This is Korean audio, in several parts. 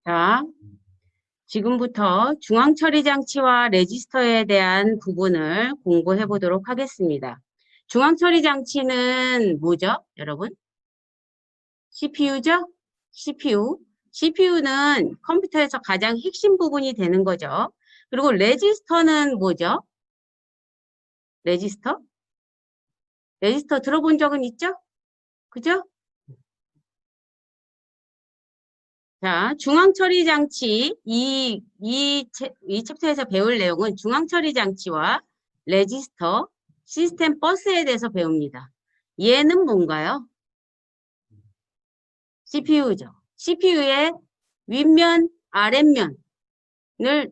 자, 지금부터 중앙처리장치와 레지스터에 대한 부분을 공부해 보도록 하겠습니다. 중앙처리장치는 뭐죠, 여러분? CPU죠? CPU. CPU는 컴퓨터에서 가장 핵심 부분이 되는 거죠. 그리고 레지스터는 뭐죠? 레지스터? 레지스터 들어본 적은 있죠? 그죠? 자, 중앙처리장치, 이 챕터에서 배울 내용은 중앙처리장치와 레지스터, 시스템 버스에 대해서 배웁니다. 얘는 뭔가요? CPU죠. CPU의 윗면, 아랫면을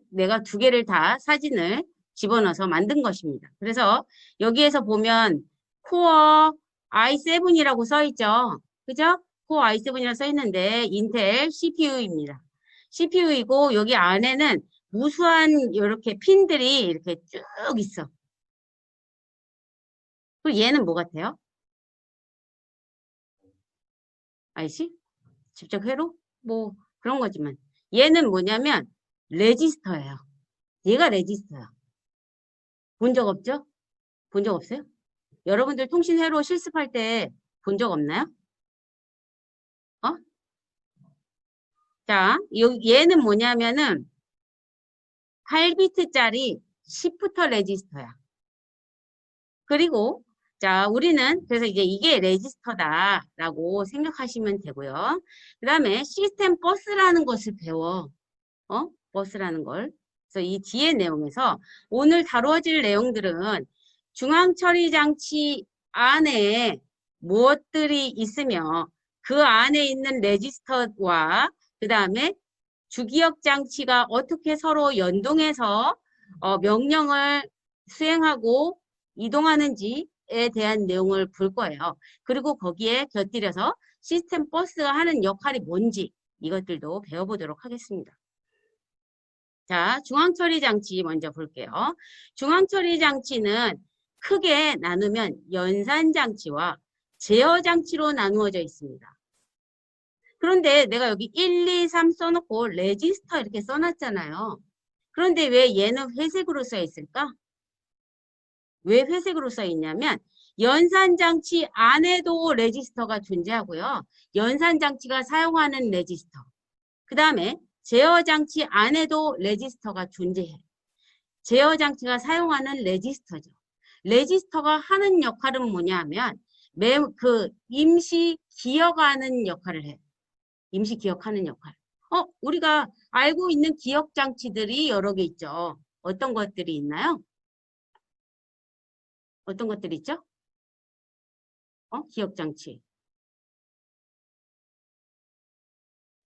내가 두 개를 다 사진을 집어넣어서 만든 것입니다. 그래서 여기에서 보면 코어 i7이라고 써 있죠. 그죠? 코어 i7이라고 써 있는데 인텔 CPU입니다. CPU이고 여기 안에는 무수한 이렇게 핀들이 이렇게 쭉 있어. 그리고 얘는 뭐 같아요? IC? 직접 회로? 뭐 그런 거지만 얘는 뭐냐면 레지스터예요. 얘가 레지스터야. 본 적 없죠? 본 적 없어요? 여러분들 통신 회로 실습할 때 본 적 없나요? 어? 자, 얘는 뭐냐면은 8비트짜리 시프터 레지스터야. 그리고 자, 우리는 그래서 이제 이게 레지스터다라고 생각하시면 되고요. 그 다음에 시스템 버스라는 것을 배워. 버스라는 걸. 그래서 이 뒤에 내용에서 오늘 다루어질 내용들은 중앙 처리 장치 안에 무엇들이 있으며 그 안에 있는 레지스터와 그 다음에 주기억 장치가 어떻게 서로 연동해서 명령을 수행하고 이동하는지에 대한 내용을 볼 거예요. 그리고 거기에 곁들여서 시스템 버스가 하는 역할이 뭔지 이것들도 배워보도록 하겠습니다. 자, 중앙처리 장치 먼저 볼게요. 중앙처리 장치는 크게 나누면 연산장치와 제어장치로 나누어져 있습니다. 그런데 내가 여기 1, 2, 3 써놓고 레지스터 이렇게 써놨잖아요. 그런데 왜 얘는 회색으로 써 있을까? 왜 회색으로 써 있냐면 연산장치 안에도 레지스터가 존재하고요. 연산장치가 사용하는 레지스터. 그 다음에 제어장치 안에도 레지스터가 존재해. 제어장치가 사용하는 레지스터죠. 레지스터가 하는 역할은 뭐냐 하면 임시 기억하는 역할을 해. 임시 기억하는 역할. 우리가 알고 있는 기억 장치들이 여러 개 있죠. 어떤 것들이 있나요? 어떤 것들이 있죠? 기억 장치.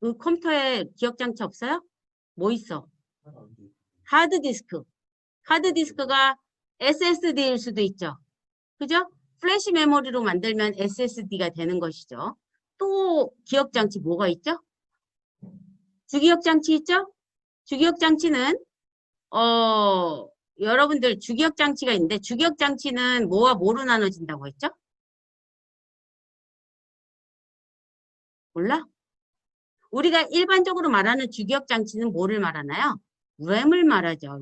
그 컴퓨터에 기억 장치 없어요? 뭐 있어? 하드디스크. 하드디스크가 SSD일 수도 있죠. 그죠? 플래시 메모리로 만들면 SSD가 되는 것이죠. 또 기억 장치 뭐가 있죠? 주기억 장치 있죠? 주기억 장치는 여러분들 주기억 장치가 있는데 주기억 장치는 뭐와 뭐로 나눠진다고 했죠? 몰라? 우리가 일반적으로 말하는 주기억 장치는 뭐를 말하나요? 램을 말하죠.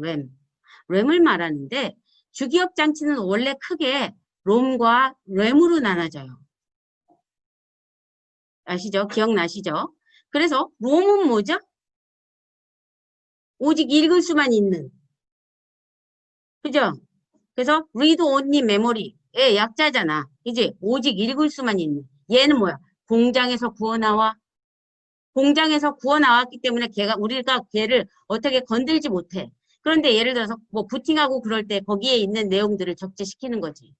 램을 말하는데 주기억 장치는 원래 크게 롬과 램으로 나눠져요. 아시죠? 기억나시죠? 그래서 롬은 뭐죠? 오직 읽을 수만 있는. 그죠? 그래서 read only memory의 약자잖아. 이제 오직 읽을 수만 있는. 얘는 뭐야? 공장에서 구워나와. 공장에서 구워나왔기 때문에 우리가 걔를 어떻게 건들지 못해. 그런데 예를 들어서 뭐 부팅하고 그럴 때 거기에 있는 내용들을 적재시키는 거지.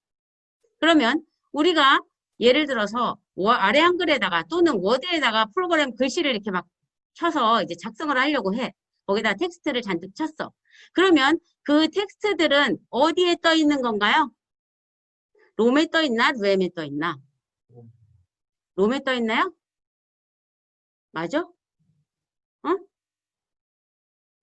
그러면 우리가 예를 들어서 아래 한글에다가 또는 워드에다가 프로그램 글씨를 이렇게 막 쳐서 이제 작성을 하려고 해. 거기다 텍스트를 잔뜩 쳤어. 그러면 그 텍스트들은 어디에 떠 있는 건가요? 롬에 떠 있나? 램에 떠 있나? 롬에 떠 있나요? 맞아? 어?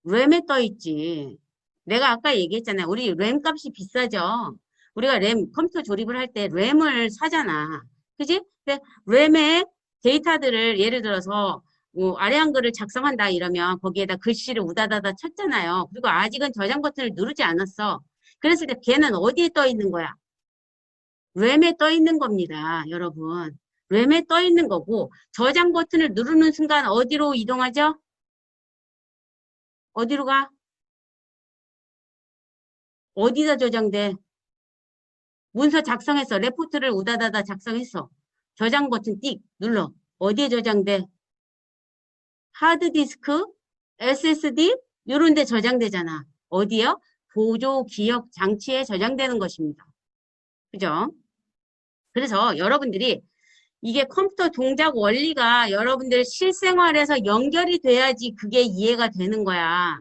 램에 떠 있지. 내가 아까 얘기했잖아요. 우리 램 값이 비싸죠. 우리가 컴퓨터 조립을 할 때 램을 사잖아. 그지? 근데 램에 데이터들을 예를 들어서 아래 한글을 작성한다 이러면 거기에다 글씨를 우다다다 쳤잖아요. 그리고 아직은 저장 버튼을 누르지 않았어. 그랬을 때 걔는 어디에 떠 있는 거야? 램에 떠 있는 겁니다, 여러분. 램에 떠 있는 거고 저장 버튼을 누르는 순간 어디로 이동하죠? 어디로 가? 어디다 저장돼? 문서 작성했어. 레포트를 우다다다 작성했어. 저장 버튼 띡 눌러. 어디에 저장돼? 하드디스크, SSD 이런 데 저장되잖아. 어디요? 보조 기억 장치에 저장되는 것입니다. 그죠? 그래서 여러분들이 이게 컴퓨터 동작 원리가 여러분들 실생활에서 연결이 돼야지 그게 이해가 되는 거야.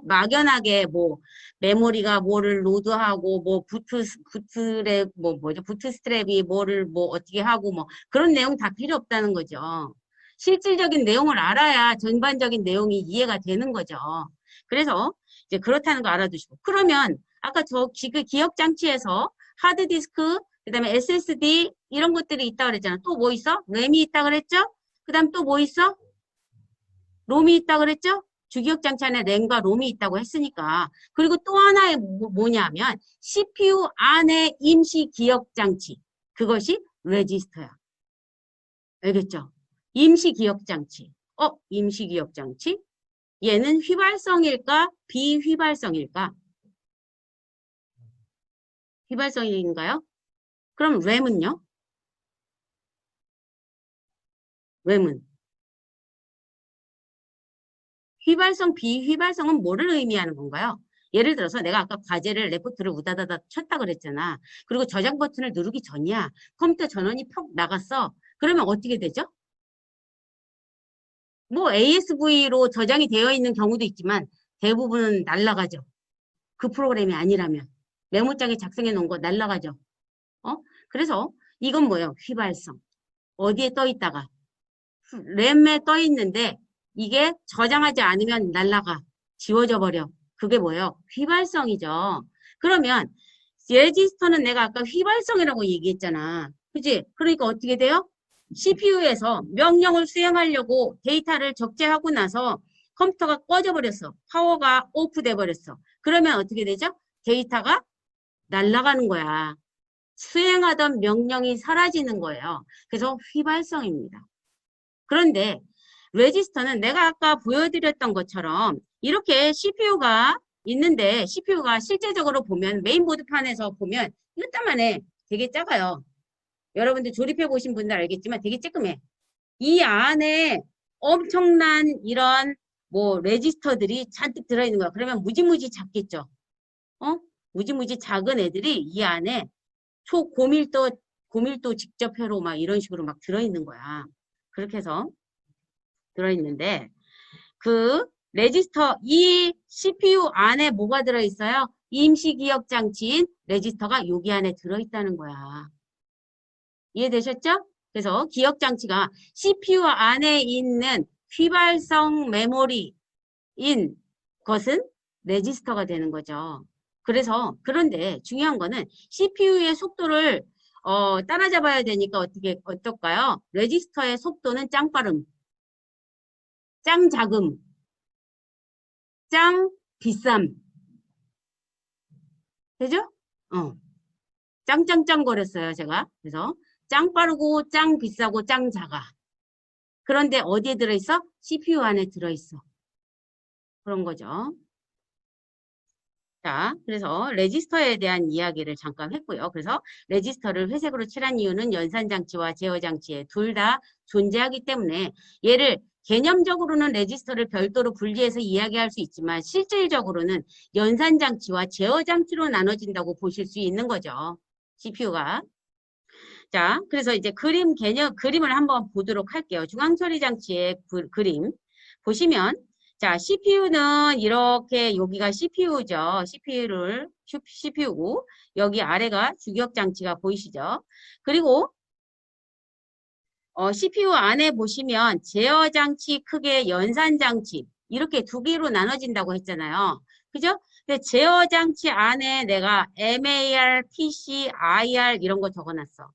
막연하게 뭐 메모리가 뭐를 로드하고 뭐 부트스트랩 뭐죠? 부트스트랩이 뭐를 뭐 어떻게 하고 뭐 그런 내용 다 필요 없다는 거죠. 실질적인 내용을 알아야 전반적인 내용이 이해가 되는 거죠. 그래서 이제 그렇다는 거 알아두시고 그러면 아까 저 기억 장치에서 하드디스크 그다음에 SSD 이런 것들이 있다 그랬잖아. 또 뭐 있어? 램이 있다 그랬죠? 그다음 또 뭐 있어? 롬이 있다 그랬죠? 주기억 장치 안에 램과 롬이 있다고 했으니까. 그리고 또 하나의 뭐냐면 CPU 안에 임시 기억 장치. 그것이 레지스터야. 알겠죠? 임시 기억 장치. 임시 기억 장치? 얘는 휘발성일까? 비휘발성일까? 휘발성인가요? 그럼 램은요? 램은? 휘발성, 비휘발성은 뭐를 의미하는 건가요? 예를 들어서 내가 아까 과제를 레포트를 우다다다 쳤다 그랬잖아. 그리고 저장 버튼을 누르기 전이야. 컴퓨터 전원이 퍽 나갔어. 그러면 어떻게 되죠? 뭐 ASV로 저장이 되어 있는 경우도 있지만 대부분은 날라가죠. 그 프로그램이 아니라면. 메모장에 작성해 놓은 거 날라가죠. 그래서 이건 뭐예요? 휘발성. 어디에 떠 있다가 램에 떠 있는데 이게 저장하지 않으면 날라가. 지워져 버려. 그게 뭐예요? 휘발성이죠. 그러면 레지스터는 내가 아까 휘발성이라고 얘기했잖아. 그치? 그러니까 어떻게 돼요? CPU에서 명령을 수행하려고 데이터를 적재하고 나서 컴퓨터가 꺼져 버렸어. 파워가 오프 돼 버렸어. 그러면 어떻게 되죠? 데이터가 날아가는 거야. 수행하던 명령이 사라지는 거예요. 그래서 휘발성입니다. 그런데 레지스터는 내가 아까 보여드렸던 것처럼 이렇게 CPU가 있는데 CPU가 실제적으로 보면 메인보드판에서 보면 이것만해 되게 작아요. 여러분들 조립해 보신 분들 알겠지만 되게 쬐끔해. 이 안에 엄청난 이런 뭐 레지스터들이 잔뜩 들어있는 거야. 그러면 무지무지 작겠죠. 무지무지 작은 애들이 이 안에 고밀도 직접 회로 막 이런 식으로 막 들어있는 거야. 그렇게 해서 들어있는데 그 레지스터 이 CPU 안에 뭐가 들어있어요? 임시기억 장치인 레지스터가 여기 안에 들어있다는 거야. 이해되셨죠? 그래서 기억 장치가 CPU 안에 있는 휘발성 메모리인 것은 레지스터가 되는 거죠. 그래서 그런데 중요한 거는 CPU의 속도를 따라잡아야 되니까 어떨까요? 레지스터의 속도는 짱 빠름, 짱 자금, 짱 비쌈. 되죠? 짱짱짱 거렸어요, 제가. 그래서 짱 빠르고 짱 비싸고 짱 작아. 그런데 어디에 들어있어? CPU 안에 들어있어. 그런 거죠. 자, 그래서 레지스터에 대한 이야기를 잠깐 했고요. 그래서 레지스터를 회색으로 칠한 이유는 연산장치와 제어장치에 둘 다 존재하기 때문에 얘를 개념적으로는 레지스터를 별도로 분리해서 이야기할 수 있지만 실질적으로는 연산장치와 제어장치로 나눠진다고 보실 수 있는 거죠. CPU가. 자, 그래서 이제 그림을 한번 보도록 할게요. 중앙처리장치의 그림. 보시면 자, CPU는 이렇게 여기가 CPU죠. CPU고 여기 아래가 주기억 장치가 보이시죠? 그리고 CPU 안에 보시면 제어 장치 크게 연산 장치 이렇게 두 개로 나눠진다고 했잖아요. 그죠? 근데 제어 장치 안에 내가 MAR, PC, IR 이런 거 적어놨어.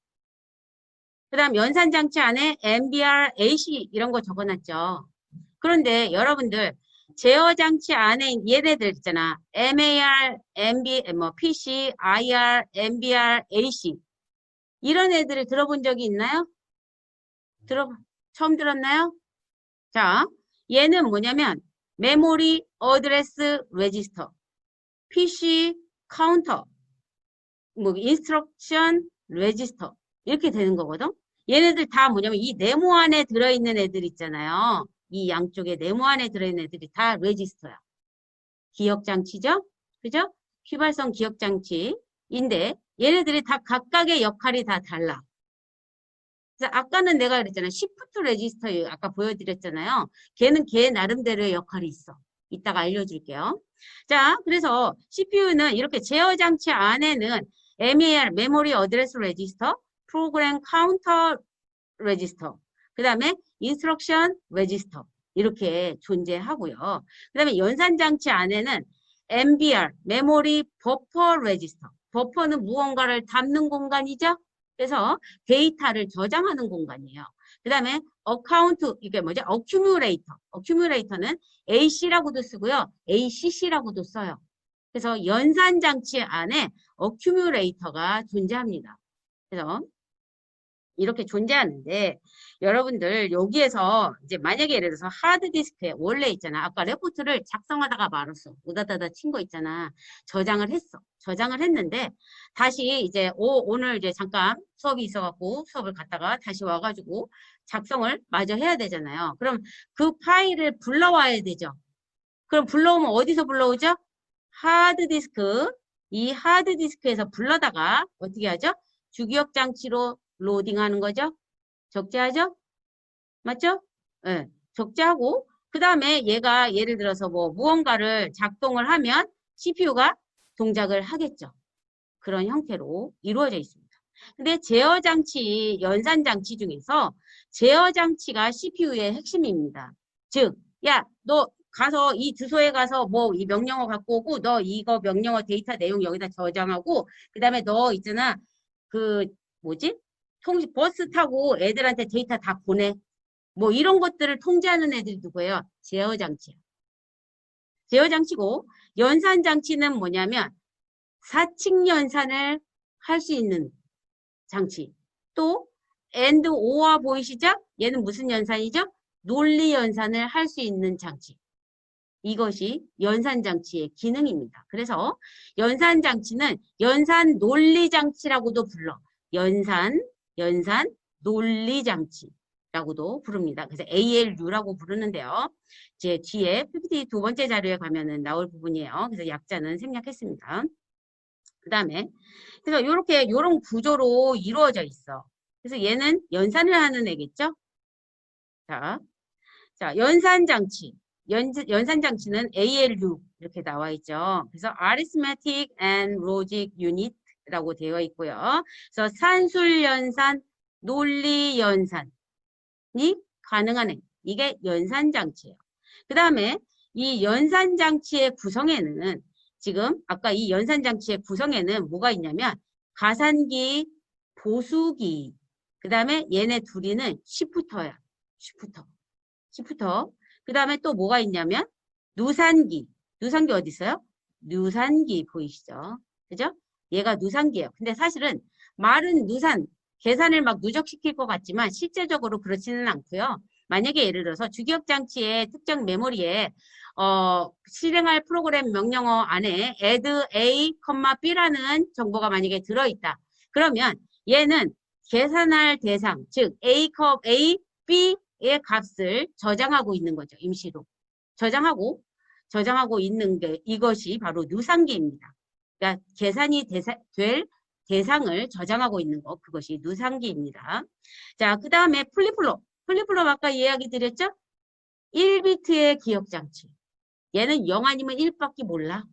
그 다음 연산 장치 안에 MBR, AC 이런 거 적어놨죠. 그런데 여러분들 제어 장치 안에 얘네들 있잖아. MAR, MB, 뭐 PC, IR, MBR, AC 이런 애들을 들어본 적이 있나요? 처음 들었나요? 자, 얘는 뭐냐면 메모리 어드레스 레지스터, PC 카운터, 뭐 인스트럭션 레지스터 이렇게 되는 거거든. 얘네들 다 뭐냐면 이 네모 안에 들어있는 애들 있잖아요. 이 양쪽에 네모 안에 들어있는 애들이 다 레지스터야. 기억장치죠? 그죠? 휘발성 기억장치인데 얘네들이 다 각각의 역할이 다 달라. 그래서 아까는 내가 그랬잖아. 시프트 레지스터 아까 보여드렸잖아요. 걔는 걔 나름대로의 역할이 있어. 이따가 알려줄게요. 자, 그래서 CPU는 이렇게 제어 장치 안에는 MER, 메모리 어드레스 레지스터, 프로그램 카운터 레지스터, 그 다음에 인스트럭션 레지스터 이렇게 존재하고요. 그 다음에 연산 장치 안에는 MBR, 메모리 버퍼 레지스터. 버퍼는 무언가를 담는 공간이죠. 그래서 데이터를 저장하는 공간이에요. 그 다음에 어카운트, 이게 뭐죠? 어큐뮬레이터. 어큐뮬레이터는 AC라고도 쓰고요. ACC라고도 써요. 그래서 연산장치 안에 어큐뮬레이터가 존재합니다. 그래서 이렇게 존재하는데 여러분들 여기에서 이제 만약에 예를 들어서 하드디스크에 원래 있잖아. 아까 레포트를 작성하다가 말았어. 우다다다 친 거 있잖아. 저장을 했어. 저장을 했는데 다시 이제 오늘 이제 잠깐 수업이 있어갖고 수업을 갔다가 다시 와가지고 작성을 마저 해야 되잖아요. 그럼 그 파일을 불러와야 되죠. 그럼 불러오면 어디서 불러오죠? 하드디스크. 이 하드디스크에서 불러다가 어떻게 하죠? 주기억 장치로 로딩하는 거죠. 적재하죠? 맞죠? 네, 적재하고 그 다음에 얘가 예를 들어서 뭐 무언가를 작동을 하면 CPU가 동작을 하겠죠. 그런 형태로 이루어져 있습니다. 근데 제어 장치, 연산 장치 중에서 제어 장치가 CPU의 핵심입니다. 즉, 야, 너 가서 이 주소에 가서 뭐 이 명령어 갖고 오고 너 이거 명령어 데이터 내용 여기다 저장하고 그 다음에 너 있잖아 그 뭐지? 버스 타고 애들한테 데이터 다 보내. 뭐 이런 것들을 통제하는 애들이 누구예요? 제어 장치야. 제어 장치고 연산 장치는 뭐냐면 사칙 연산을 할 수 있는 장치. 또 AND OR 보이시죠? 얘는 무슨 연산이죠? 논리 연산을 할 수 있는 장치. 이것이 연산 장치의 기능입니다. 그래서 연산 장치는 연산 논리 장치라고도 불러. 연산 논리 장치라고도 부릅니다. 그래서 ALU라고 부르는데요. 이제 뒤에 PPT 두 번째 자료에 가면은 나올 부분이에요. 그래서 약자는 생략했습니다. 그 다음에 그래서 이런 구조로 이루어져 있어. 그래서 얘는 연산을 하는 애겠죠? 자, 연산 장치. 연산 장치는 ALU 이렇게 나와 있죠. 그래서 Arithmetic and Logic Unit라고 되어 있고요. 그래서 산술 연산, 논리 연산이 가능한 애. 이게 연산 장치예요. 그 다음에 이 연산 장치의 구성에는 지금 아까 이 연산 장치의 구성에는 뭐가 있냐면 가산기, 보수기. 그 다음에 얘네 둘이는 시프터야. 시프터. 그 다음에 또 뭐가 있냐면 누산기. 누산기 어디 있어요? 누산기 보이시죠? 그죠? 얘가 누산기예요. 근데 사실은 말은 누산, 계산을 막 누적시킬 것 같지만 실제적으로 그렇지는 않고요. 만약에 예를 들어서 주기억 장치의 특정 메모리에 실행할 프로그램 명령어 안에 add a, b라는 정보가 만약에 들어있다. 그러면 얘는 계산할 대상, 즉 a, b의 값을 저장하고 있는 거죠. 임시로. 저장하고 있는 게 이것이 바로 누산기입니다. 그러니까 계산이 될 대상을 저장하고 있는 것, 그것이 누산기입니다. 자, 그 다음에 플립플롭. 플립플롭 아까 이야기 드렸죠? 1비트의 기억장치. 얘는 0 아니면 1밖에 몰라.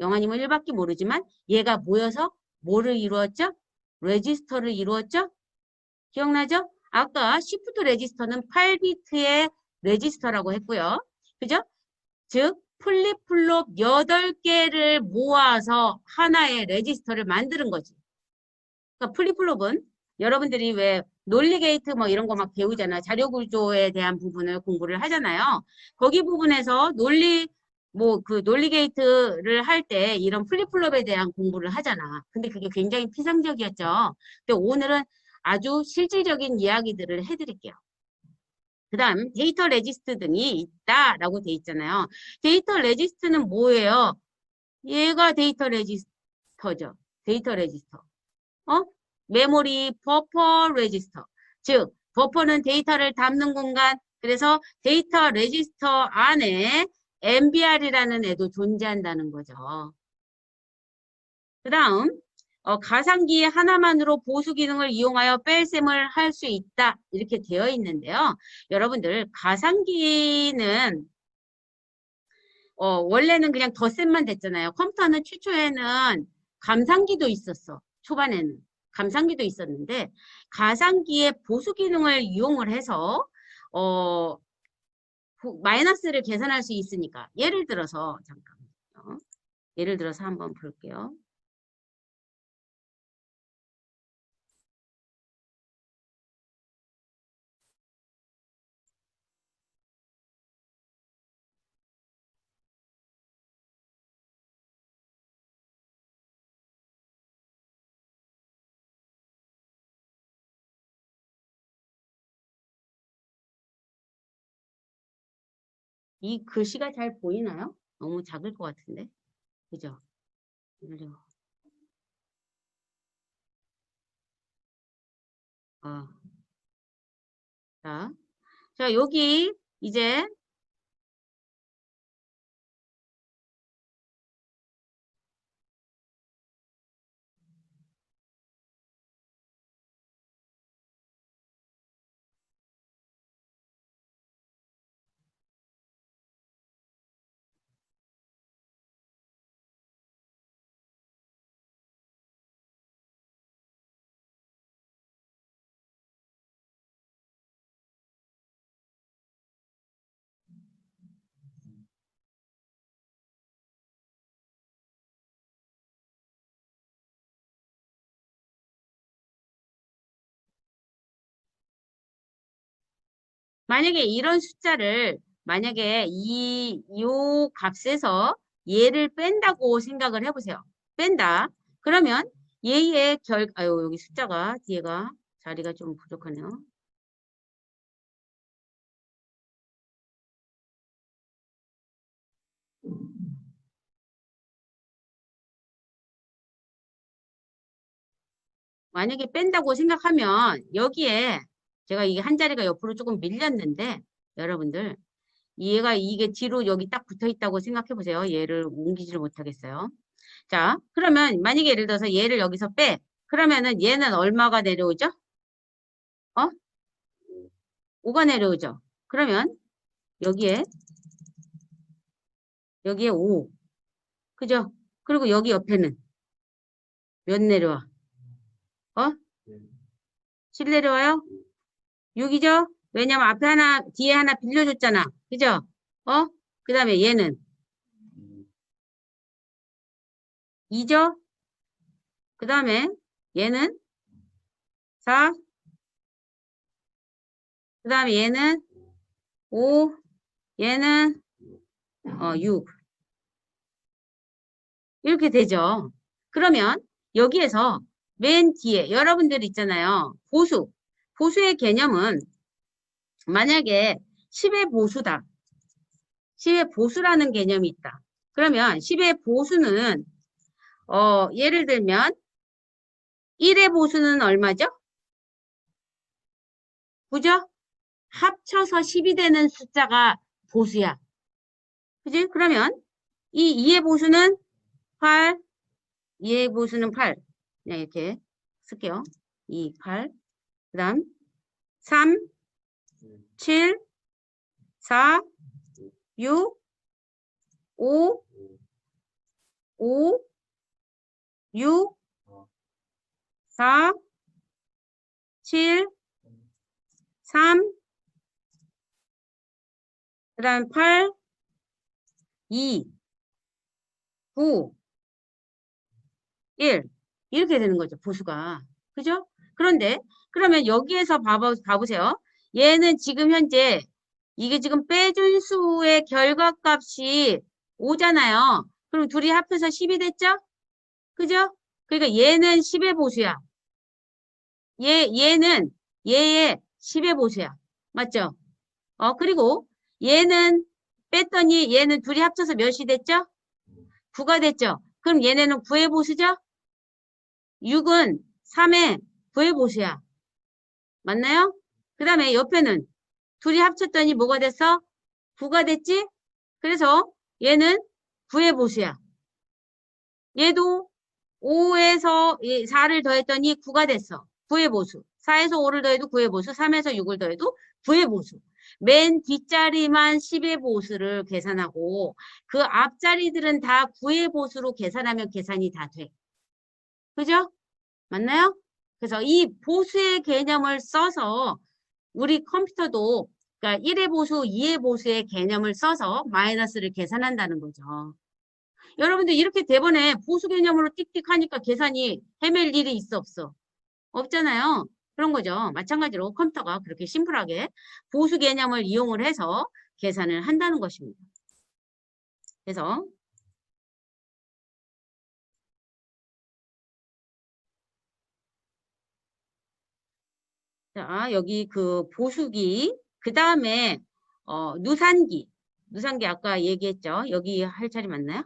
0 아니면 1밖에 모르지만 얘가 모여서 뭐를 이루었죠? 레지스터를 이루었죠? 기억나죠? 아까 시프트 레지스터는 8비트의 레지스터라고 했고요. 그죠? 즉 플립플롭 8개를 모아서 하나의 레지스터를 만드는 거지. 그러니까 플립플롭은 여러분들이 왜 논리 게이트 뭐 이런 거 막 배우잖아. 자료 구조에 대한 부분을 공부를 하잖아요. 거기 부분에서 뭐 그 논리 게이트를 할 때 이런 플립플롭에 대한 공부를 하잖아. 근데 그게 굉장히 피상적이었죠. 근데 오늘은 아주 실질적인 이야기들을 해드릴게요. 그 다음 데이터 레지스트 등이 있다라고 돼 있잖아요. 데이터 레지스트는 뭐예요? 얘가 데이터 레지스터죠. 데이터 레지스터. 어? 메모리 버퍼 레지스터. 즉, 버퍼는 데이터를 담는 공간. 그래서 데이터 레지스터 안에 MBR이라는 애도 존재한다는 거죠. 그 다음, 가상기 하나만으로 보수 기능을 이용하여 뺄셈을 할 수 있다. 이렇게 되어 있는데요. 여러분들, 가상기는 원래는 그냥 덧셈만 됐잖아요. 컴퓨터는 최초에는 감상기도 있었어. 초반에는. 감상기도 있었는데, 가상기의 보수 기능을 이용을 해서, 어, 마이너스를 계산할 수 있으니까. 예를 들어서, 잠깐만요. 예를 들어서 한번 볼게요. 이 글씨가 잘 보이나요? 너무 작을 것 같은데. 그죠? 그죠? 어, 자, 자, 여기 이제 만약에 이런 숫자를 만약에 요 값에서 얘를 뺀다고 생각을 해보세요. 뺀다. 그러면 얘의 아유, 여기 숫자가 뒤에가 자리가 좀 부족하네요. 만약에 뺀다고 생각하면 여기에 제가 이게 한 자리가 옆으로 조금 밀렸는데 여러분들 얘가 이게 뒤로 여기 딱 붙어 있다고 생각해 보세요. 얘를 옮기지를 못하겠어요. 자, 그러면 만약에 예를 들어서 얘를 여기서 빼. 그러면은 얘는 얼마가 내려오죠? 어? 5가 내려오죠. 그러면 여기에 5. 그죠? 그리고 여기 옆에는 몇 내려와? 어? 7 내려와요? 6이죠? 왜냐면 앞에 하나, 뒤에 하나 빌려줬잖아. 그죠? 어? 그 다음에 얘는 2죠? 그 다음에 얘는 4. 그 다음에 얘는 5. 얘는 6. 이렇게 되죠. 그러면 여기에서 맨 뒤에 여러분들 있잖아요. 보수. 보수의 개념은 만약에 10의 보수다. 10의 보수라는 개념이 있다. 그러면 10의 보수는 예를 들면 1의 보수는 얼마죠? 그죠? 합쳐서 10이 되는 숫자가 보수야. 그지? 그러면 이 2의 보수는 8, 2의 보수는 8. 그냥 이렇게 쓸게요. 2, 8. 그 다음 3, 7, 4, 6, 5, 5, 6, 4, 7, 3, 그 다음 8, 2, 9, 1. 이렇게 되는 거죠, 보수가. 그죠? 그런데 그러면 여기에서 봐보세요. 얘는 지금 현재 이게 지금 빼준 수의 결과값이 5잖아요. 그럼 둘이 합해서 10이 됐죠? 그죠? 그러니까 얘는 10의 보수야. 얘는 얘의 10의 보수야. 맞죠? 그리고 얘는 뺐더니 얘는 둘이 합쳐서 몇이 됐죠? 9가 됐죠? 그럼 얘네는 9의 보수죠? 6은 3의 9의 보수야. 맞나요? 그 다음에 옆에는 둘이 합쳤더니 뭐가 됐어? 9가 됐지? 그래서 얘는 9의 보수야. 얘도 5에서 4를 더했더니 9가 됐어. 9의 보수. 4에서 5를 더해도 9의 보수. 3에서 6을 더해도 9의 보수. 맨 뒷자리만 10의 보수를 계산하고 그 앞자리들은 다 9의 보수로 계산하면 계산이 다 돼. 그죠? 맞나요? 그래서 이 보수의 개념을 써서 우리 컴퓨터도 그러니까 1의 보수, 2의 보수의 개념을 써서 마이너스를 계산한다는 거죠. 여러분들 이렇게 대번에 보수 개념으로 띡띡 하니까 계산이 헤맬 일이 있어 없어? 없잖아요. 그런 거죠. 마찬가지로 컴퓨터가 그렇게 심플하게 보수 개념을 이용을 해서 계산을 한다는 것입니다. 그래서 자, 여기 그 보수기, 그 다음에 누산기. 누산기 아까 얘기했죠. 여기 할 차례 맞나요?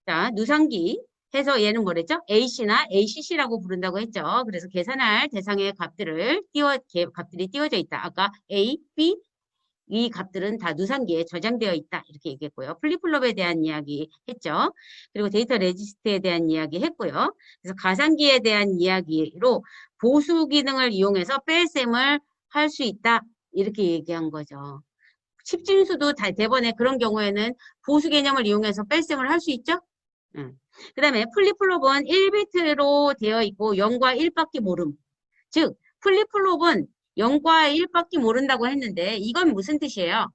자, 누산기 해서 얘는 뭐랬죠? AC나 ACC라고 부른다고 했죠. 그래서 계산할 대상의 값들이 띄워져 있다. 아까 A, B, 이 값들은 다 누산기에 저장되어 있다. 이렇게 얘기했고요. 플립플롭에 대한 이야기 했죠. 그리고 데이터 레지스트에 대한 이야기 했고요. 그래서 가상기에 대한 이야기로 보수 기능을 이용해서 뺄셈을 할 수 있다. 이렇게 얘기한 거죠. 십진수도 대번에 그런 경우에는 보수 개념을 이용해서 뺄셈을 할 수 있죠. 그 다음에 플립플롭은 1비트로 되어 있고 0과 1밖에 모름. 즉 플립플롭은 0과 1밖에 모른다고 했는데 이건 무슨 뜻이에요?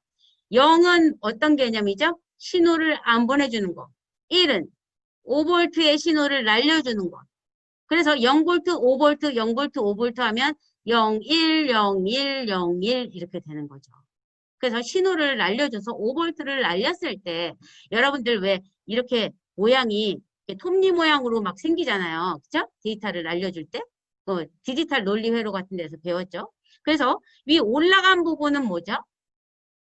0은 어떤 개념이죠? 신호를 안 보내주는 거. 1은 5V의 신호를 날려주는 거. 그래서 0V, 5V, 0V, 5V 하면 0, 1, 0, 1, 0, 1 이렇게 되는 거죠. 그래서 신호를 날려줘서 5V를 날렸을 때 여러분들 왜 이렇게 모양이 톱니 모양으로 막 생기잖아요. 그죠? 데이터를 날려줄 때. 디지털 논리 회로 같은 데서 배웠죠. 그래서 위 올라간 부분은 뭐죠?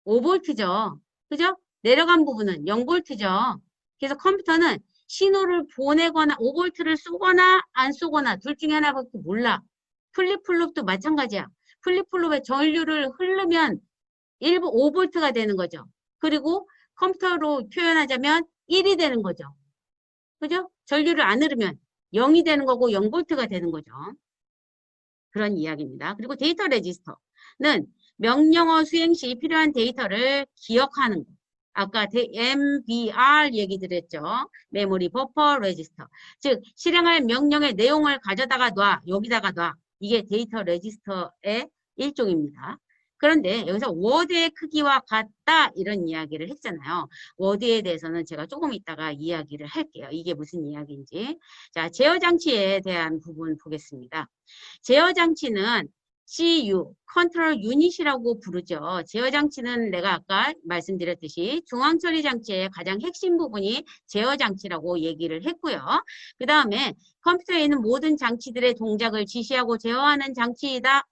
5V죠. 그죠? 내려간 부분은 0V죠. 그래서 컴퓨터는 신호를 보내거나 5V를 쏘거나 안 쏘거나 둘 중에 하나밖에 몰라. 플립플롭도 마찬가지야. 플립플롭에 전류를 흐르면 5V가 되는 거죠. 그리고 컴퓨터로 표현하자면 1이 되는 거죠. 그죠? 전류를 안 흐르면 0이 되는 거고 0V가 되는 거죠. 그런 이야기입니다. 그리고 데이터 레지스터는 명령어 수행 시 필요한 데이터를 기억하는 거. 아까 MBR 얘기 드렸죠. 메모리 버퍼 레지스터. 즉 실행할 명령의 내용을 가져다가 놔. 여기다가 놔. 이게 데이터 레지스터의 일종입니다. 그런데 여기서 워드의 크기와 같다 이런 이야기를 했잖아요. 워드에 대해서는 제가 조금 이따가 이야기를 할게요. 이게 무슨 이야기인지. 자, 제어 장치에 대한 부분 보겠습니다. 제어 장치는 CU, 컨트롤 유닛이라고 부르죠. 제어 장치는 내가 아까 말씀드렸듯이 중앙 처리 장치의 가장 핵심 부분이 제어 장치라고 얘기를 했고요. 그 다음에 컴퓨터에 있는 모든 장치들의 동작을 지시하고 제어하는 장치이다.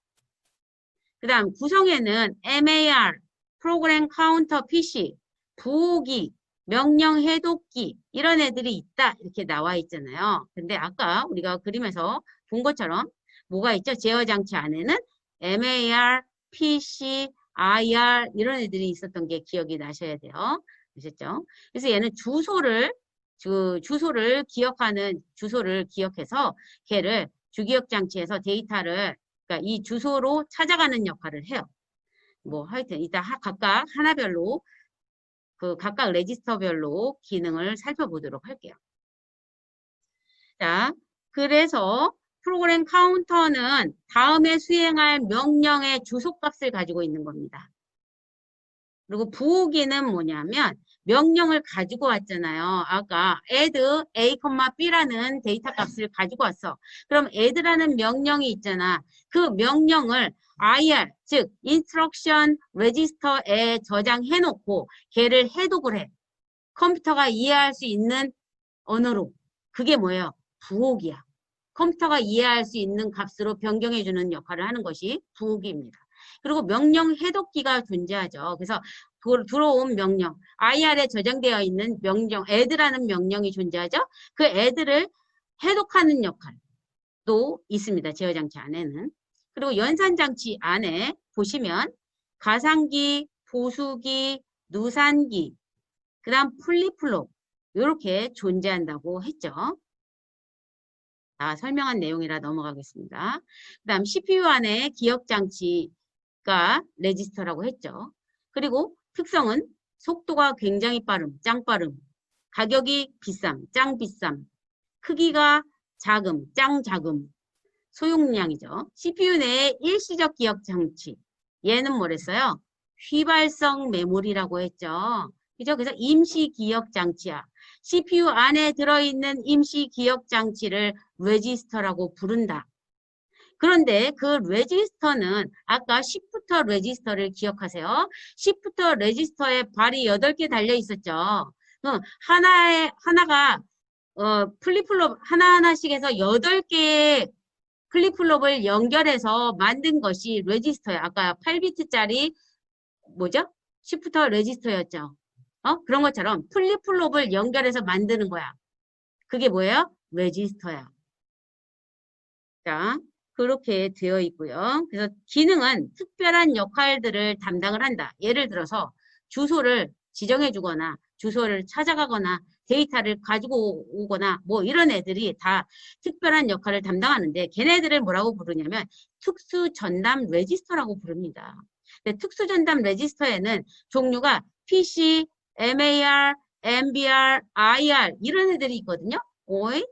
그 다음 구성에는 MAR, 프로그램 카운터 PC, 부호기, 명령 해독기 이런 애들이 있다 이렇게 나와 있잖아요. 근데 아까 우리가 그림에서 본 것처럼 뭐가 있죠? 제어 장치 안에는 MAR, PC, IR 이런 애들이 있었던 게 기억이 나셔야 돼요. 아셨죠? 그래서 얘는 주소를 기억해서 걔를 주기억 장치에서 데이터를 그러니까 이 주소로 찾아가는 역할을 해요. 뭐 하여튼 이따 각각 하나별로 각각 레지스터별로 기능을 살펴보도록 할게요. 자, 그래서 프로그램 카운터는 다음에 수행할 명령의 주소값을 가지고 있는 겁니다. 그리고 부호기는 뭐냐면 명령을 가지고 왔잖아요. 아까 add a, b라는 데이터 값을 가지고 왔어. 그럼 add라는 명령이 있잖아. 그 명령을 IR, 즉 instruction register에 저장해 놓고 걔를 해독을 해. 컴퓨터가 이해할 수 있는 언어로. 그게 뭐예요? 부호기야. 컴퓨터가 이해할 수 있는 값으로 변경해 주는 역할을 하는 것이 부호기입니다. 그리고 명령 해독기가 존재하죠. 그래서 들어온 명령, IR에 저장되어 있는 명령, add라는 명령이 존재하죠. 그 add를 해독하는 역할도 있습니다. 제어장치 안에는. 그리고 연산장치 안에 보시면 가상기, 보수기, 누산기, 그 다음 플립플롭 이렇게 존재한다고 했죠. 설명한 내용이라 넘어가겠습니다. 그 다음 CPU 안에 기억장치가 레지스터라고 했죠. 그리고 특성은 속도가 굉장히 빠름, 짱 빠름, 가격이 비쌈, 짱 비쌈, 크기가 작음, 짱 작음, 소용량이죠. CPU 내의 일시적 기억장치. 얘는 뭐랬어요? 휘발성 메모리라고 했죠. 그죠? 그래서 임시 기억장치야. CPU 안에 들어있는 임시 기억장치를 레지스터라고 부른다. 그런데 그 레지스터는 아까 시프터 레지스터를 기억하세요. 시프터 레지스터에 발이 8개 달려 있었죠. 하나가 플립플롭 하나하나씩 해서 8개의 플립플롭을 연결해서 만든 것이 레지스터예요. 아까 8비트짜리 뭐죠? 시프터 레지스터였죠. 그런 것처럼 플립플롭을 연결해서 만드는 거야. 그게 뭐예요? 레지스터야. 자, 그렇게 되어 있고요. 그래서 기능은 특별한 역할들을 담당을 한다. 예를 들어서 주소를 지정해 주거나 주소를 찾아가거나 데이터를 가지고 오거나 뭐 이런 애들이 다 특별한 역할을 담당하는데 걔네들을 뭐라고 부르냐면 특수 전담 레지스터라고 부릅니다. 근데 특수 전담 레지스터에는 종류가 PC, MAR, MBR, IR 이런 애들이 있거든요.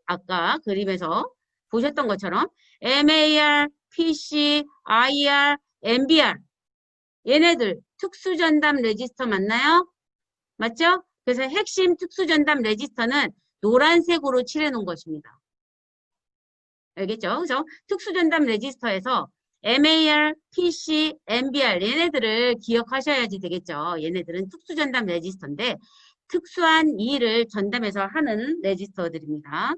아까 그림에서 보셨던 것처럼 MAR, PC, IR, MBR 얘네들 특수전담 레지스터 맞나요? 맞죠? 그래서 핵심 특수전담 레지스터는 노란색으로 칠해 놓은 것입니다. 알겠죠? 그래서 특수전담 레지스터에서 MAR, PC, MBR 얘네들을 기억하셔야지 되겠죠. 얘네들은 특수전담 레지스터인데 특수한 일을 전담해서 하는 레지스터들입니다.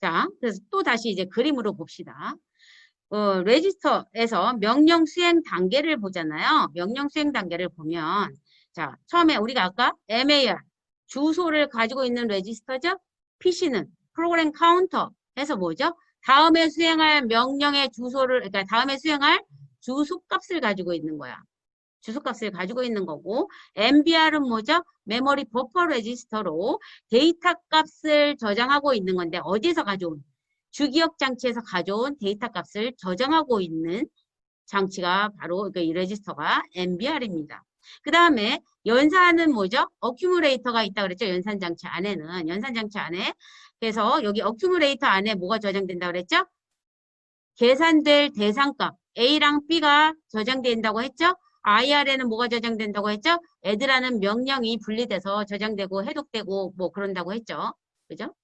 자, 그래서 또 다시 이제 그림으로 봅시다. 레지스터에서 명령 수행 단계를 보잖아요. 명령 수행 단계를 보면, 자, 처음에 우리가 아까 MAR, 주소를 가지고 있는 레지스터죠? PC는 프로그램 카운터 해서 뭐죠? 다음에 수행할 명령의 주소를, 그러니까 다음에 수행할 주소 값을 가지고 있는 거야. 주소값을 가지고 있는 거고 MBR은 뭐죠? 메모리 버퍼 레지스터로 데이터 값을 저장하고 있는 건데 어디서 가져온? 주기억 장치에서 가져온 데이터 값을 저장하고 있는 장치가 바로 이 레지스터가 MBR입니다. 그 다음에 연산은 뭐죠? 어큐뮬레이터가 있다고 그랬죠? 연산장치 안에는. 연산장치 안에. 그래서 여기 어큐뮬레이터 안에 뭐가 저장된다고 그랬죠? 계산될 대상값 A랑 B가 저장된다고 했죠? IR에는 뭐가 저장된다고 했죠? add라는 명령이 분리돼서 저장되고 해독되고 뭐 그런다고 했죠. 그죠?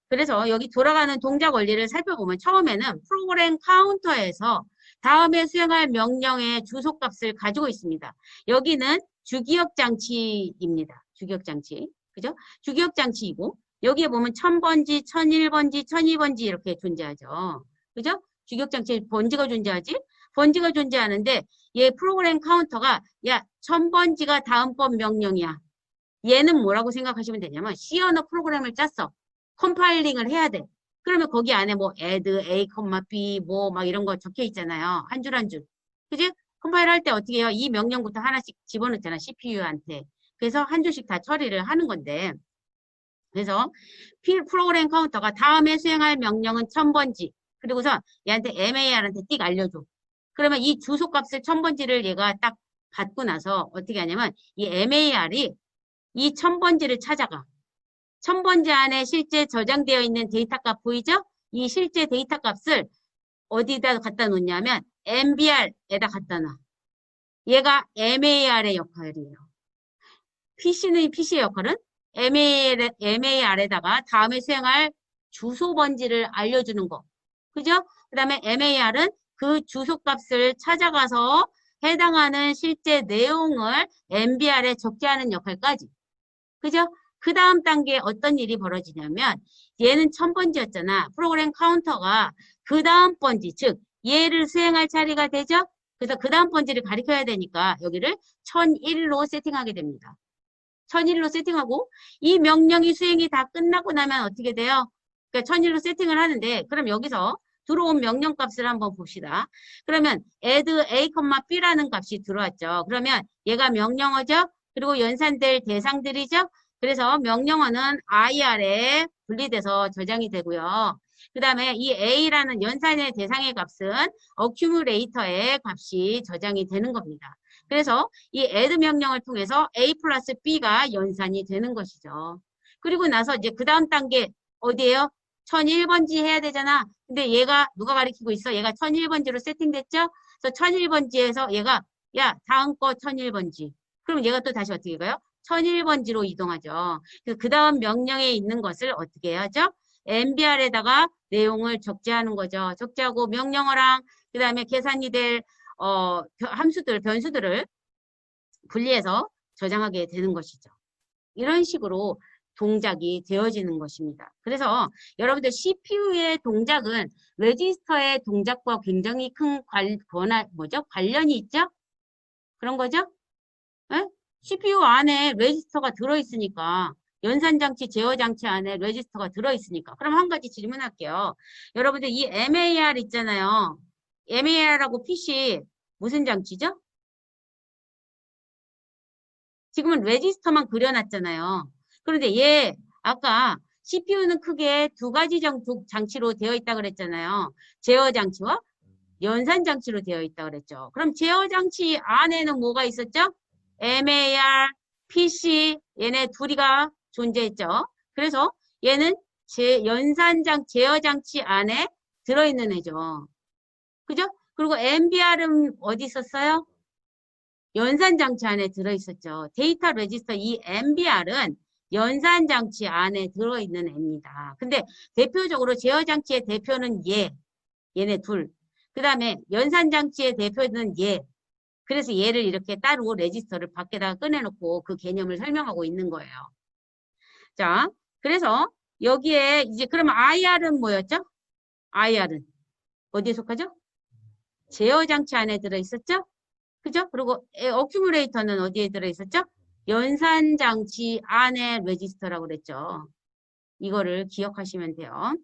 그래서 여기 돌아가는 동작 원리를 살펴보면 처음에는 프로그램 카운터에서 다음에 수행할 명령의 주소값을 가지고 있습니다. 여기는 주기억 장치입니다. 주기억 장치. 그죠? 주기억 장치이고 여기에 보면 1000번지, 1001번지, 1002번지 이렇게 존재하죠. 그죠? 주기억 장치에 번지가 존재하지? 번지가 존재하는데 얘 프로그램 카운터가 야 1000번지가 다음번 명령이야. 얘는 뭐라고 생각하시면 되냐면 C 언어 프로그램을 짰어. 컴파일링을 해야 돼. 그러면 거기 안에 뭐 add, a, b 뭐 막 이런 거 적혀 있잖아요. 한 줄 한 줄. 그지? 컴파일 할 때 어떻게 해요? 이 명령부터 하나씩 집어넣잖아. CPU한테. 그래서 한 줄씩 다 처리를 하는 건데 그래서 프로그램 카운터가 다음에 수행할 명령은 1000번지. 그리고서 얘한테 MAR한테 띡 알려줘. 그러면 이 주소 값을 1000번지를 얘가 딱 받고 나서 어떻게 하냐면 이 MAR이 이 1000번지를 찾아가. 1000번지 안에 실제 저장되어 있는 데이터 값 보이죠? 이 실제 데이터 값을 어디다 갖다 놓냐면 MBR에다 갖다 놔. 얘가 MAR의 역할이에요. PC의 역할은 MAR에다가 다음에 수행할 주소 번지를 알려주는 거. 그죠? 그 다음에 MAR은 그 주소값을 찾아가서 해당하는 실제 내용을 MBR에 적게 하는 역할까지. 그죠? 그 다음 단계에 어떤 일이 벌어지냐면 얘는 1000번지였잖아. 프로그램 카운터가 그 다음 번지, 즉 얘를 수행할 차례가 되죠? 그래서 그 다음 번지를 가리켜야 되니까 여기를 1001로 세팅하게 됩니다. 1001로 세팅하고 이 명령이 수행이 다 끝나고 나면 어떻게 돼요? 그러니까 1001로 세팅을 하는데 그럼 여기서 들어온 명령 값을 한번 봅시다. 그러면 add a, b라는 값이 들어왔죠. 그러면 얘가 명령어죠. 그리고 연산될 대상들이죠. 그래서 명령어는 IR에 분리돼서 저장이 되고요. 그 다음에 이 a라는 연산의 대상의 값은 accumulator의 값이 저장이 되는 겁니다. 그래서 이 add 명령을 통해서 a 플러스 b가 연산이 되는 것이죠. 그리고 나서 이제 그 다음 단계 어디예요? 1001번지 해야 되잖아. 근데 얘가 누가 가리키고 있어? 얘가 1001번지로 세팅됐죠? 그래서 1001번지에서 얘가 야 다음 거 1001번지. 그럼 얘가 또 다시 어떻게 가요? 1001번지로 이동하죠. 그 다음 명령에 있는 것을 어떻게 해야죠? MBR에다가 내용을 적재하는 거죠. 적재하고 명령어랑 그 다음에 계산이 될 함수들, 변수들을 분리해서 저장하게 되는 것이죠. 이런 식으로 동작이 되어지는 것입니다. 그래서 여러분들 CPU의 동작은 레지스터의 동작과 굉장히 큰 관련이 있죠? 그런 거죠? 에? CPU 안에 레지스터가 들어있으니까 연산장치, 제어장치 안에 레지스터가 들어있으니까. 그럼 한 가지 질문할게요. 여러분들 이 MAR 있잖아요. MAR하고 PC 무슨 장치죠? 지금은 레지스터만 그려놨잖아요. 그런데 얘 아까 CPU는 크게 두 가지 장치로 되어 있다 그랬잖아요. 제어 장치와 연산 장치로 되어 있다 그랬죠. 그럼 제어 장치 안에는 뭐가 있었죠? MAR, PC 얘네 둘이가 존재했죠. 그래서 얘는 제어 장치 안에 들어있는 애죠. 그죠? 그리고 MBR은 어디 있었어요? 연산장치 안에 들어있었죠. 데이터 레지스터 이 MBR은 연산장치 안에 들어있는 애입니다. 근데 대표적으로 제어장치의 대표는 얘네 둘. 그 다음에 연산장치의 대표는 얘. 그래서 얘를 이렇게 따로 레지스터를 밖에다가 꺼내놓고 그 개념을 설명하고 있는 거예요. 자, 그래서 여기에 이제 그러면 IR은 뭐였죠? IR은 어디에 속하죠? 제어장치 안에 들어있었죠? 그죠? 그리고 어큐뮬레이터는 어디에 들어있었죠? 연산장치 안에 레지스터라고 그랬죠. 이거를 기억하시면 돼요.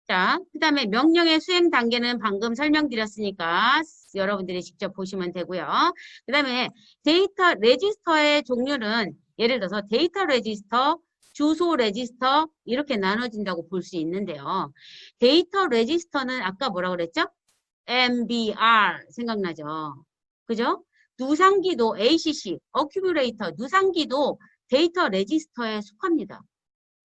자, 그 다음에 명령의 수행 단계는 방금 설명드렸으니까 여러분들이 직접 보시면 되고요. 그 다음에 데이터 레지스터의 종류는 예를 들어서 데이터 레지스터, 주소 레지스터 이렇게 나눠진다고 볼 수 있는데요. 데이터 레지스터는 아까 뭐라고 그랬죠? MBR 생각나죠? 그죠? 누상기도 ACC, 어큐뮬레이터, 누상기도 데이터 레지스터에 속합니다.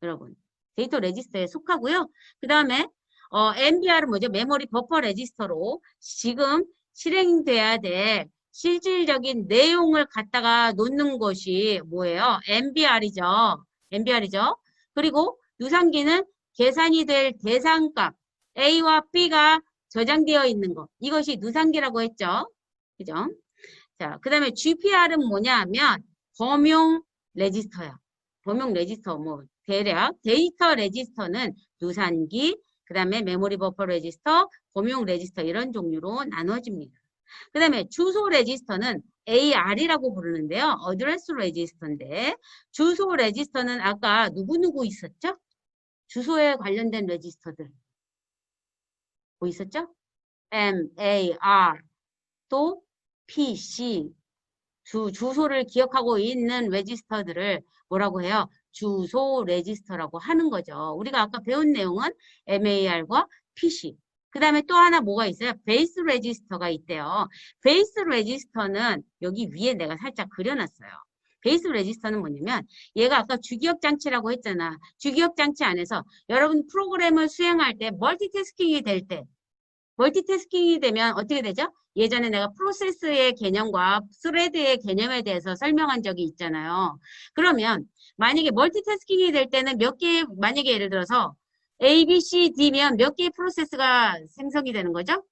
여러분. 데이터 레지스터에 속하고요. 그 다음에 MBR은 뭐죠? 메모리 버퍼 레지스터로 지금 실행돼야 될 실질적인 내용을 갖다가 놓는 것이 뭐예요? MBR이죠. MBR이죠. 그리고 누상기는 계산이 될 대상값 A와 B가 저장되어 있는 것. 이것이 누상기라고 했죠. 그죠? 자, 그 다음에 GPR은 뭐냐 하면 범용 레지스터야. 범용 레지스터 뭐 대략 데이터 레지스터는 누산기, 그 다음에 메모리 버퍼 레지스터, 범용 레지스터 이런 종류로 나눠집니다. 그 다음에 주소 레지스터는 AR이라고 부르는데요. 어드레스 레지스터인데 주소 레지스터는 아까 누구누구 있었죠? 주소에 관련된 레지스터들. 뭐 있었죠? MAR 또 PC 주소를 기억하고 있는 레지스터들을 뭐라고 해요? 주소 레지스터라고 하는 거죠. 우리가 아까 배운 내용은 MAR과 PC. 그 다음에 또 하나 뭐가 있어요? 베이스 레지스터가 있대요. 베이스 레지스터는 여기 위에 내가 살짝 그려놨어요. 베이스 레지스터는 뭐냐면 얘가 아까 주기억 장치라고 했잖아. 주기억 장치 안에서 여러분 프로그램을 수행할 때 멀티태스킹이 될 때, 멀티태스킹이 되면 어떻게 되죠? 예전에 내가 프로세스의 개념과 스레드의 개념에 대해서 설명한 적이 있잖아요. 그러면 만약에 멀티태스킹이 될 때는 몇 개, 만약에 예를 들어서 A, B, C, D면 몇 개의 프로세스가 생성이 되는 거죠?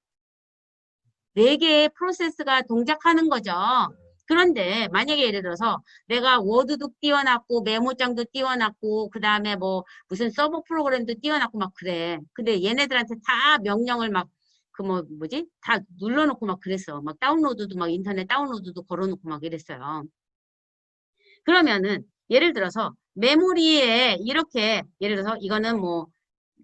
4개의 프로세스가 동작하는 거죠. 그런데 만약에 예를 들어서 내가 워드도 띄워놨고 메모장도 띄워놨고 그 다음에 뭐 무슨 서버 프로그램도 띄워놨고 막 그래. 근데 얘네들한테 다 명령을 막 그 뭐지? 다 눌러놓고 막 그랬어. 막 다운로드도 막 인터넷 다운로드도 걸어놓고 막 이랬어요. 그러면은 예를 들어서 메모리에 이렇게 예를 들어서 이거는 뭐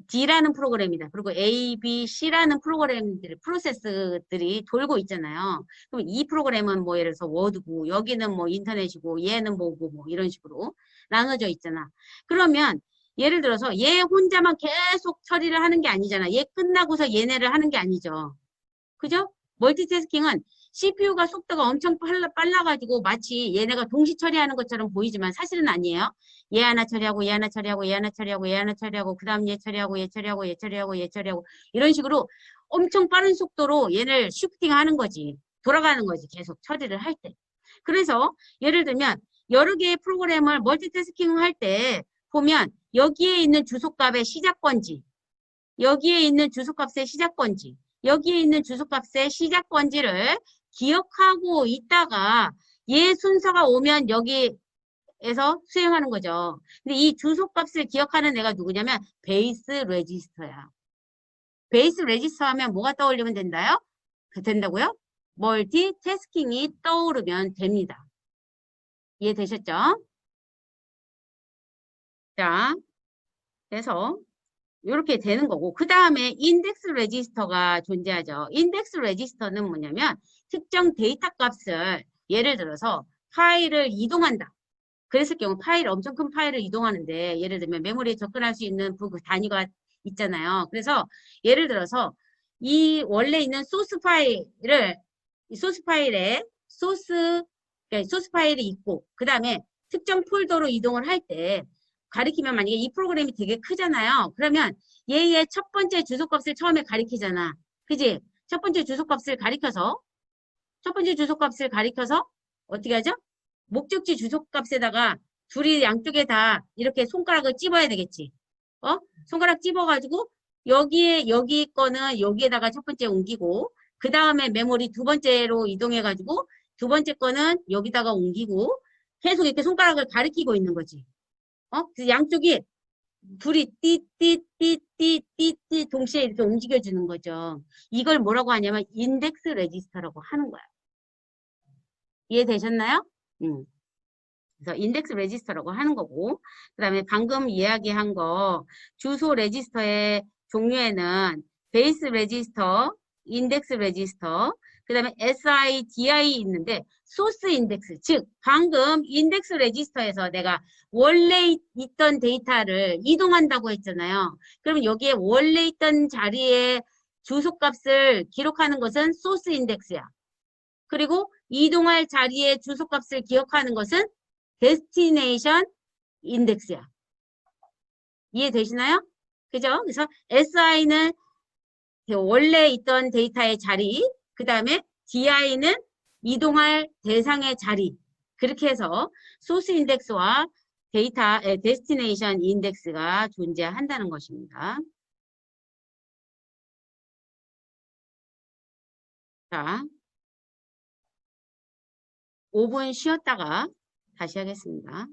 D라는 프로그램이다. 그리고 A, B, C라는 프로그램들이, 프로세스들이 돌고 있잖아요. 그럼 이 프로그램은 뭐 예를 들어서 워드고, 여기는 뭐 인터넷이고, 얘는 뭐고, 뭐 이런 식으로 나눠져 있잖아. 그러면 예를 들어서 얘 혼자만 계속 처리를 하는 게 아니잖아. 얘 끝나고서 얘네를 하는 게 아니죠. 그죠? 멀티태스킹은 CPU가 속도가 엄청 빨라가지고 마치 얘네가 동시 처리하는 것처럼 보이지만 사실은 아니에요. 얘 하나 처리하고, 얘 하나 처리하고, 얘 하나 처리하고, 얘 하나 처리하고, 그 다음 얘 처리하고, 얘 처리하고, 얘 처리하고, 얘 처리하고, 이런 식으로 엄청 빠른 속도로 얘를 쉬프팅 하는 거지. 돌아가는 거지. 계속 처리를 할 때. 그래서 예를 들면 여러 개의 프로그램을 멀티태스킹 할 때 보면 여기에 있는 주소값의 시작번지, 여기에 있는 주소값의 시작번지, 여기에 있는 주소값의 시작번지를 기억하고 있다가 얘 순서가 오면 여기에서 수행하는 거죠. 근데 이 주소값을 기억하는 애가 누구냐면 베이스 레지스터야. 베이스 레지스터 하면 뭐가 떠올리면 된다고요? 멀티태스킹이 떠오르면 됩니다. 이해되셨죠? 자, 그래서 이렇게 되는 거고 그 다음에 인덱스 레지스터가 존재하죠. 인덱스 레지스터는 뭐냐면 특정 데이터 값을 예를 들어서 파일을 이동한다. 그랬을 경우 파일 엄청 큰 파일을 이동하는데 예를 들면 메모리에 접근할 수 있는 그 단위가 있잖아요. 그래서 예를 들어서 이 원래 있는 소스 파일을 이 소스 파일에 그러니까 소스 파일이 있고 그 다음에 특정 폴더로 이동을 할 때 가리키면 만약에 이 프로그램이 되게 크잖아요. 그러면 얘의 첫 번째 주소값을 처음에 가리키잖아. 그지? 첫 번째 주소값을 가리켜서 어떻게 하죠? 목적지 주소값에다가 둘이 양쪽에 다 이렇게 손가락을 찝어야 되겠지. 손가락 찝어가지고 여기 거는 여기에다가 첫 번째 옮기고 그 다음에 메모리 두 번째로 이동해가지고 두 번째 거는 여기다가 옮기고 계속 이렇게 손가락을 가리키고 있는 거지. 그래서 양쪽이 둘이 띠띠띠띠띠띠 동시에 이렇게 움직여주는 거죠. 이걸 뭐라고 하냐면 인덱스 레지스터라고 하는 거야. 이해되셨나요? 그래서 인덱스 레지스터라고 하는 거고 그 다음에 방금 이야기한 거 주소 레지스터의 종류에는 베이스 레지스터, 인덱스 레지스터 그 다음에 SI, DI 있는데 소스 인덱스 즉 방금 인덱스 레지스터에서 내가 원래 있던 데이터를 이동한다고 했잖아요. 그러면 여기에 원래 있던 자리에 주소값을 기록하는 것은 소스 인덱스야. 그리고 이동할 자리의 주소값을 기억하는 것은 데스티네이션 인덱스야. 이해되시나요? 그죠? 그래서 SI는 원래 있던 데이터의 자리, 그 다음에 DI는 이동할 대상의 자리. 그렇게 해서 소스 인덱스와 데스티네이션 인덱스가 존재한다는 것입니다. 자, 5분 쉬었다가 다시 하겠습니다.